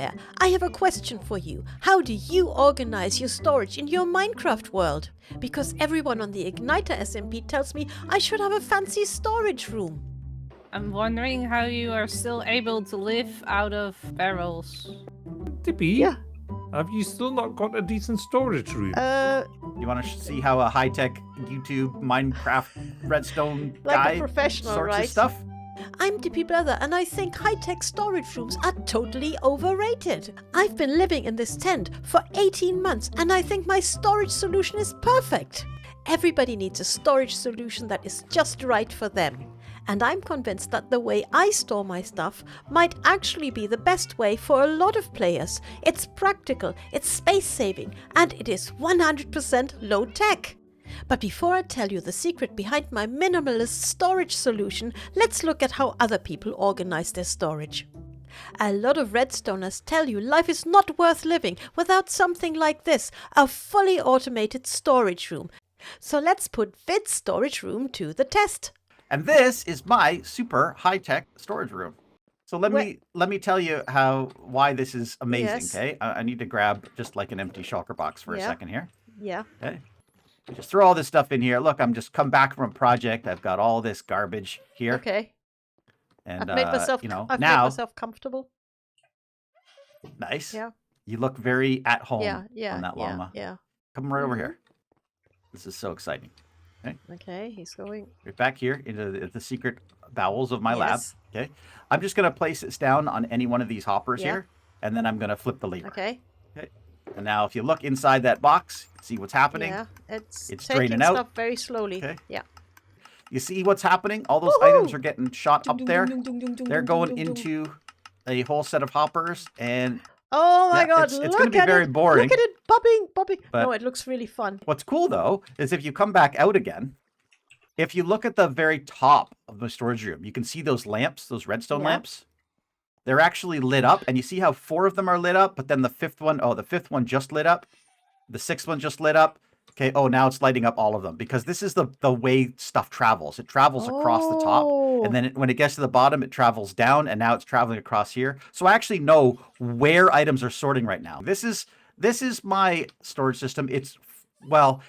there, I have a question for you. How do you organize your storage in your Minecraft world? Because everyone on the Ignitor SMP tells me I should have a fancy storage room. I'm wondering how you are still able to live out of barrels. Dippy, Yeah. have you still not got a decent storage room? You want to see how a high-tech YouTube Minecraft redstone Like a guy professional, sorts right? his stuff? I'm Dippyblether, and I think high-tech storage rooms are totally overrated. I've been living in this tent for 18 months, and I think my storage solution is perfect. Everybody needs a storage solution that is just right for them. And I'm convinced that the way I store my stuff might actually be the best way for a lot of players. It's practical, it's space-saving, and it is 100% low-tech. But before I tell you the secret behind my minimalist storage solution, let's look at how other people organize their storage. A lot of redstoners tell you life is not worth living without something like this, a fully automated storage room. So let's put Vid's storage room to the test. And this is my super high-tech storage room. So let me tell you why this is amazing, Yes. okay? I need to grab just like an empty shulker box for a second here. Yeah. Okay. Just throw all this stuff in here. Look, I'm just come back from a project. I've got all this garbage here. Okay. And I've made myself, I've made myself comfortable. Nice. Yeah. You look very at home Yeah. on that llama. Yeah. Come right over here. This is so exciting. Okay, he's going. Right back here into the secret bowels of my lab. Yes. Okay. I'm just going to place this down on any one of these hoppers here, and then I'm going to flip the lever. Okay. Okay. And now if you look inside that box, see what's happening. Yeah, it's It's taking draining out. stuff very slowly. Okay. Yeah. You see what's happening? All those Woohoo! items are getting shot up there. They're going into a whole set of hoppers, and Oh my God! it's Look going to be at very it. boring. Look at it bobbing. But- No, it looks really fun. What's cool though is if you come back out again, if you look at the very top of the storage room, you can see those lamps, those redstone lamps. They're actually lit up, and you see how 4 of them are lit up, but then the fifth one just lit up. The 6th one just lit up. Okay, oh, now it's lighting up all of them because this is the way stuff travels. It travels across the top, and then when it gets to the bottom, it travels down, and now it's traveling across here. So I actually know where items are sorting right now. This is my storage system. It's, well,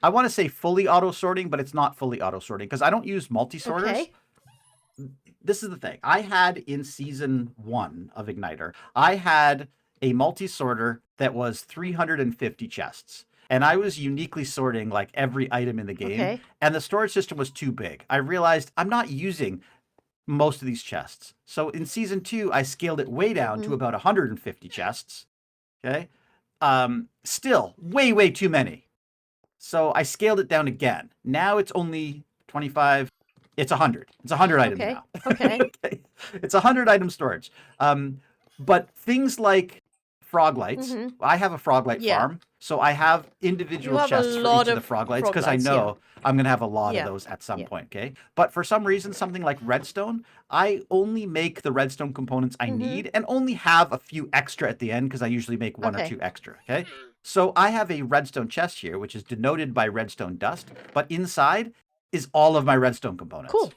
I want to say fully auto sorting, but it's not fully auto sorting because I don't use multi-sorters. Okay. This is the thing. I had in season 1 of Igniter, I had a multi-sorter that was 350 chests. And I was uniquely sorting like every item in the game. Okay. And the storage system was too big. I realized I'm not using most of these chests. So in season 2, I scaled it way down to about 150 chests. Okay. Still way too many. So I scaled it down again. Now it's only 25. It's 100. It's 100 items now. Okay. Okay. It's 100 item storage. But things like frog lights. I have a frog light farm, so I have individual chests for each of the frog lights because I know I'm going to have a lot of those at some point, okay? But for some reason, something like redstone, I only make the redstone components I need and only have a few extra at the end because I usually make 1 or 2 extra, okay? So I have a redstone chest here, which is denoted by redstone dust, but inside is all of my redstone components. Cool.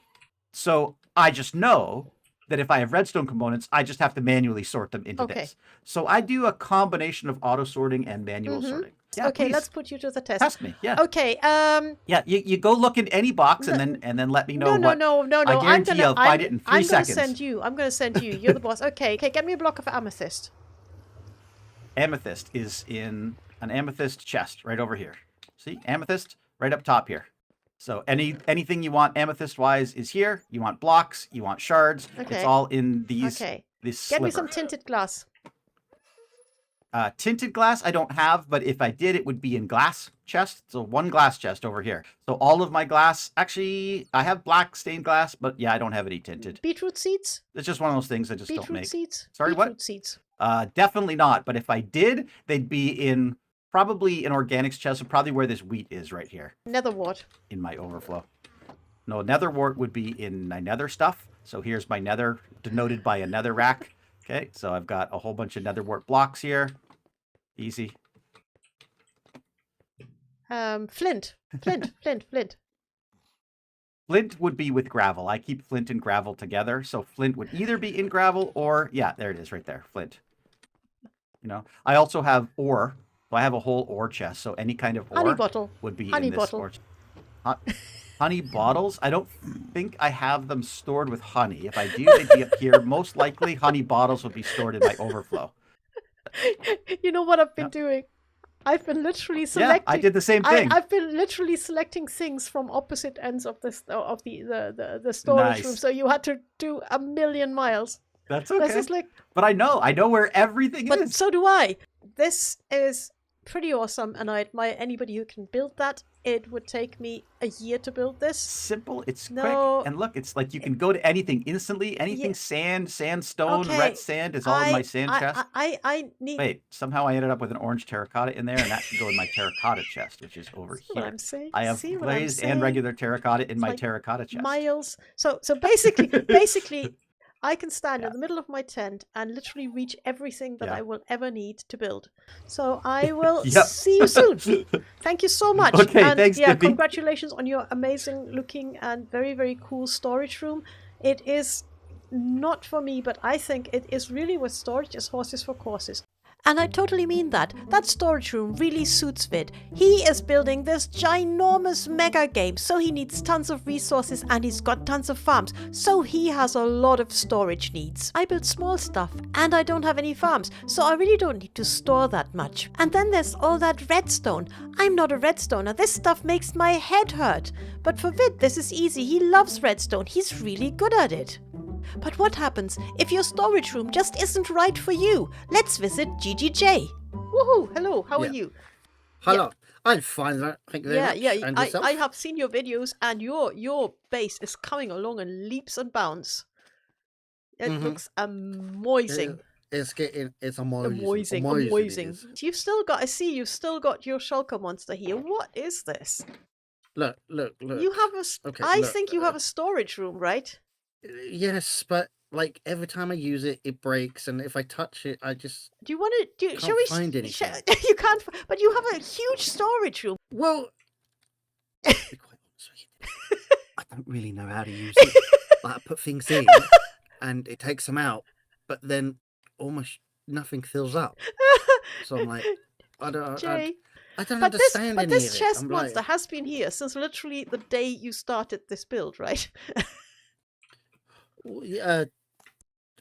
So I just know that if I have redstone components, I just have to manually sort them into this. So I do a combination of auto sorting and manual sorting. Yeah, Okay, please let's put you to the test. test me. Yeah. Okay. Yeah, you go look in any box and then let me know No. I guarantee I'll find it in 3 seconds. I'm gonna send you. You're the boss. Okay, get me a block of amethyst. Amethyst is in an amethyst chest right over here. See? Amethyst right up top here. So anything you want amethyst-wise is here. You want blocks, you want shards. Okay. It's all in these. Okay. This Get me sliver. some tinted glass. Tinted glass I don't have, but if I did, it would be in glass chest. So 1 glass chest over here. So all of my glass, actually, I have black stained glass, but yeah, I don't have any tinted. Beetroot seeds. It's just one of those things I just don't make. Beetroot seeds. Sorry, Beetroot what? seeds. Definitely not. But if I did, they'd be in probably an organics chest, and probably where this wheat is right here Nether wart. in my overflow. No, nether wart would be in my nether stuff. So here's my nether denoted by a nether rack. Okay, so I've got a whole bunch of nether wart blocks here. Easy. Flint. Flint would be with gravel. I keep flint and gravel together. So flint would either be in gravel or, yeah, there it is right there, flint. You know, I also have ore. So I have a whole ore chest. So any kind of Honey ore bottle. would be Honey in this bottle. ore. Honey bottles? I don't think I have them stored with honey. If I do, they'd be up here. Most likely, honey bottles would be stored in my overflow. You know what I've been Yep. doing? I've been literally selecting. Yeah, I did the same thing. I've been literally selecting things from opposite ends of the storage room. Nice. So you had to do a million miles. That's This okay. is like, But I know where everything but is. so do I. This is pretty awesome, and I admire anybody who can build that. It would take me a year to build this. Simple, it's No. quick, and look, it's like you can go to anything instantly. Anything sand, sandstone, Okay, red sand is all in my sand chest. I need. Wait, somehow I ended up with an orange terracotta in there, and that should go in my terracotta chest, which is over See what here. I'm saying? I have See what I'm glazed and saying? regular terracotta in my like terracotta chest. Miles. So basically, I can stand in the middle of my tent and literally reach everything that Yeah. I will ever need to build. So I will Yep. see you soon. Thank you so much. Okay, and thanks, yeah, Dippy. congratulations on your amazing looking and very, very cool storage room. It is not for me, but I think it is really with storage as horses for courses. And I totally mean that. That storage room really suits Vid. He is building this ginormous mega game, so he needs tons of resources and he's got tons of farms, so he has a lot of storage needs. I build small stuff and I don't have any farms, so I really don't need to store that much. And then there's all that redstone. I'm not a redstoner. This stuff makes my head hurt. But for Vid, this is easy. He loves redstone. He's really good at it. But what happens if your storage room just isn't right for you? Let's visit GGJ. Woohoo! Hello, how are Yeah. you? Hello. I'm fine. Thank you very much. And yourself? I have seen your videos and your base is coming along in leaps and bounds. It looks amazing. It's amazing. Amazing. It is. You've still got, I see you've still got your shulker monster here. What is this? Look. You have Okay, I look, think you have a storage room, right? Yes, but like every time I use it, it breaks, and if I touch it, I just Do you want to can't shall we find anything. you can't but you have a huge storage room. Well, to be quite honest with you, I don't really know how to use it. Like, I put things in, and it takes them out, but then almost nothing fills up. So I'm like, I don't Jay, understand but any of this it. chest I'm monster like, has been here since literally the day you started this build, right?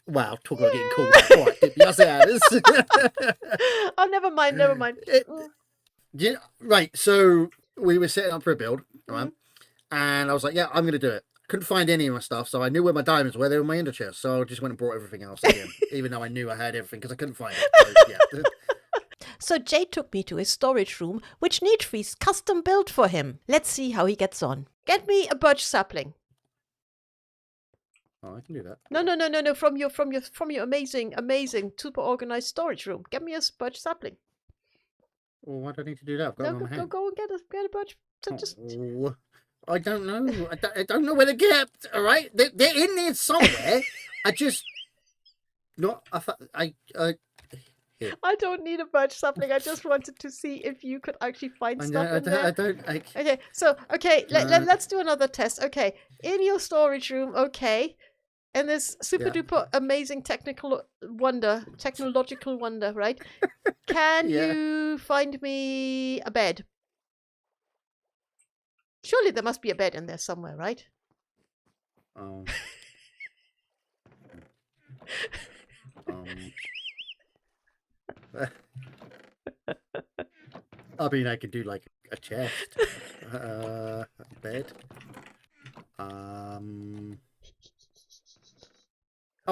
wow, talk about getting called out. All right, Dippy, I'll say how it is. Oh, never mind. Yeah, right, so we were setting up for a build, right? And I was like, yeah, I'm going to do it. Couldn't find any of my stuff, so I knew where my diamonds were. They were in my ender chest, so I just went and brought everything else again, even though I knew I had everything because I couldn't find it. So, yeah. So Jay took me to his storage room, which Neatfreeze custom built for him. Let's see how he gets on. Get me a birch sapling. Oh, I can do that. No. From your amazing super organized storage room. Get me a birch sapling. Well, why do I need to do that? I've got No, them on my hand. go and get a birch. So just Oh, I don't know. I don't know where they're kept. All right, they're in there somewhere. I just no. Here. I don't need a birch sapling. I just wanted to see if you could actually find stuff in there. Okay, so let's do another test. Okay, in your storage room, okay, and this super duper amazing technological wonder, right? Can you find me a bed? Surely there must be a bed in there somewhere, right? I mean, I could do like a chest, a bed. Oh,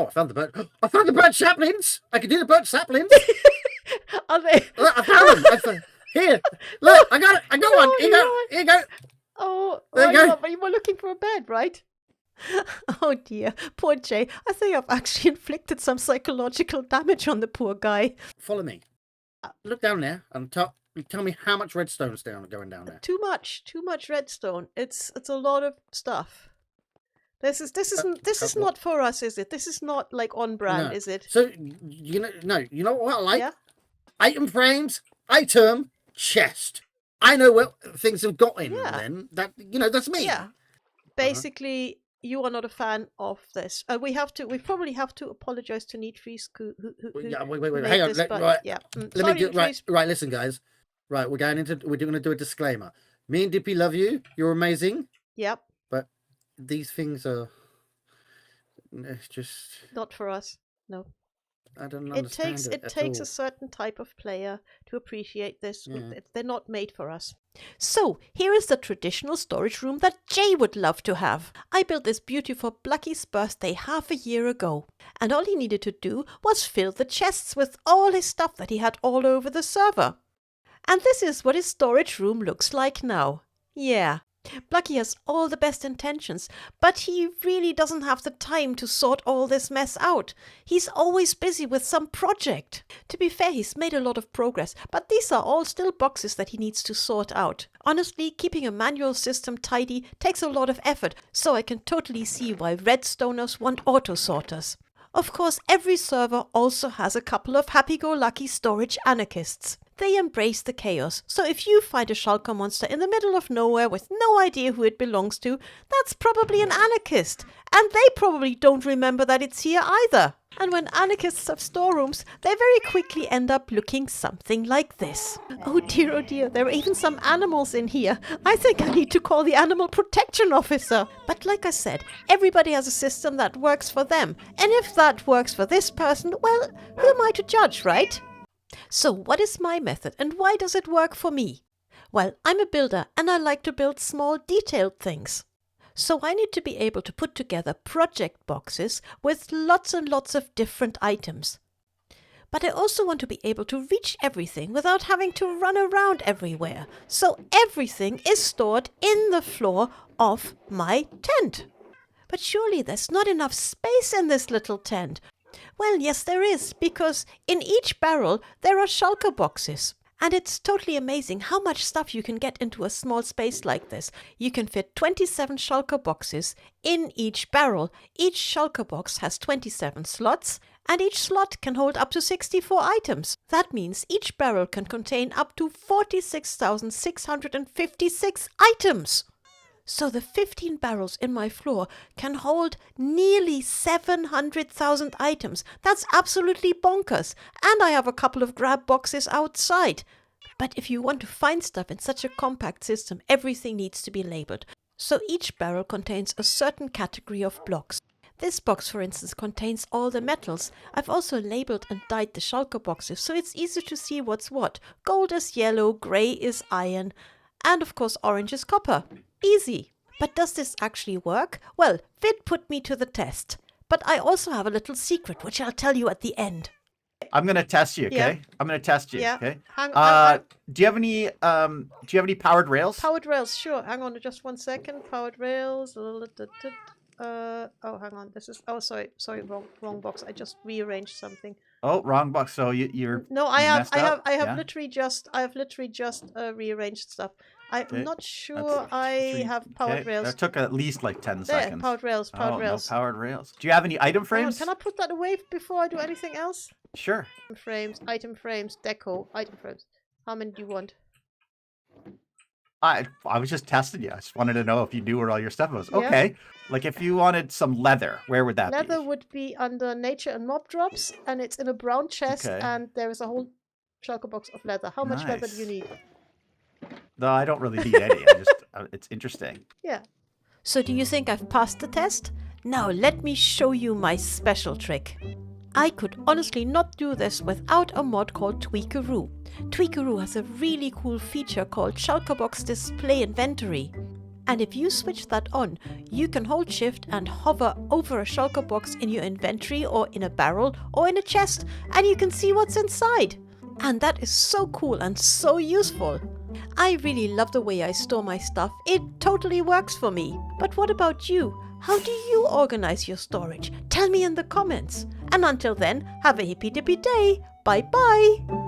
I found the bird. I found the bird saplings. I can do the bird saplings. Are they? Look, I found them. Here, look, I got it. I got one. Here you go. Here you go. Oh, There you go. But you were looking for a bed, right? Oh dear, poor Jay. I think I've actually inflicted some psychological damage on the poor guy. Follow me. Look down there and tell me how much redstone's going down there. Too much redstone. It's a lot of stuff. This is not for us, is it? This is not like on brand, No. is it? So you know what I like? Yeah. Item frames, item, chest. I know where things have got in Yeah. then. That's me. Yeah. Basically, you are not a fan of this. We probably have to apologize to Neatfreeze who Yeah, wait. made Hang on. this, Let, but right. yeah. Let Sorry, me do right. Neatfreeze. Right. Listen, guys. Right. We're going to do a disclaimer. Me and Dippy love you. You're amazing. Yep, But these things are. It's just. not for us. No. I don't It understand takes it at takes all. a certain type of player to appreciate this. Yeah. They're not made for us. So here is the traditional storage room that Jay would love to have. I built this beauty for Blacky's birthday half a year ago, and all he needed to do was fill the chests with all his stuff that he had all over the server. And this is what his storage room looks like now. Yeah. Blacky has all the best intentions, but he really doesn't have the time to sort all this mess out. He's always busy with some project. To be fair, he's made a lot of progress, but these are all still boxes that he needs to sort out. Honestly, keeping a manual system tidy takes a lot of effort, so I can totally see why redstoners want auto-sorters. Of course, every server also has a couple of happy-go-lucky storage anarchists. They embrace the chaos, so if you find a shulker monster in the middle of nowhere with no idea who it belongs to, that's probably an anarchist, and they probably don't remember that it's here either. And when anarchists have storerooms, they very quickly end up looking something like this. Oh dear, there are even some animals in here. I think I need to call the animal protection officer. But like I said, everybody has a system that works for them, and if that works for this person, well, who am I to judge, right? So what is my method and why does it work for me? Well, I'm a builder and I like to build small detailed things. So I need to be able to put together project boxes with lots and lots of different items. But I also want to be able to reach everything without having to run around everywhere. So everything is stored in the floor of my tent. But surely there's not enough space in this little tent. Well, yes, there is, because in each barrel there are shulker boxes. And it's totally amazing how much stuff you can get into a small space like this. You can fit 27 shulker boxes in each barrel. Each shulker box has 27 slots, and each slot can hold up to 64 items. That means each barrel can contain up to 46,656 items. So the 15 barrels in my floor can hold nearly 700,000 items. That's absolutely bonkers. And I have a couple of grab boxes outside. But if you want to find stuff in such a compact system, everything needs to be labeled. So each barrel contains a certain category of blocks. This box, for instance, contains all the metals. I've also labeled and dyed the shulker boxes, so it's easy to see what's what. Gold is yellow, grey is iron, and of course orange is copper. Easy. But does this actually work? Well, Vid put me to the test. But I also have a little secret, which I'll tell you at the end. I'm gonna test you, okay? Yeah. I'm gonna test you, Yeah. okay? Hang on. Do you have any powered rails? Powered rails, sure. Hang on just 1 second. Powered rails. Oh, hang on. This is. Oh, sorry, wrong box. I just rearranged something. Oh, wrong box. So you're No, you messed up? I have Yeah? literally just rearranged stuff. I'm Okay. not sure I have powered rails. That took at least like 10 There, seconds. powered rails. No powered rails. Do you have any item Hang on, frames? can I put that away before I do anything else? Sure. Item frames, deco, item frames. How many do you want? I was just testing you. I just wanted to know if you knew where all your stuff was. Yeah. Okay. Like if you wanted some leather, where would that Leather be? would be under nature and mob drops, and it's in a brown chest, Okay. and there is a whole shulker box of leather. How much leather do you Nice. need? No, I don't really need any. I just it's interesting. Yeah. So do you think I've passed the test? Now let me show you my special trick. I could honestly not do this without a mod called Tweakeroo. Tweakeroo has a really cool feature called Shulker Box Display Inventory. And if you switch that on, you can hold shift and hover over a shulker box in your inventory or in a barrel or in a chest, and you can see what's inside. And that is so cool and so useful. I really love the way I store my stuff. It totally works for me. But what about you? How do you organize your storage? Tell me in the comments. And until then, have a hippy dippy day. Bye bye.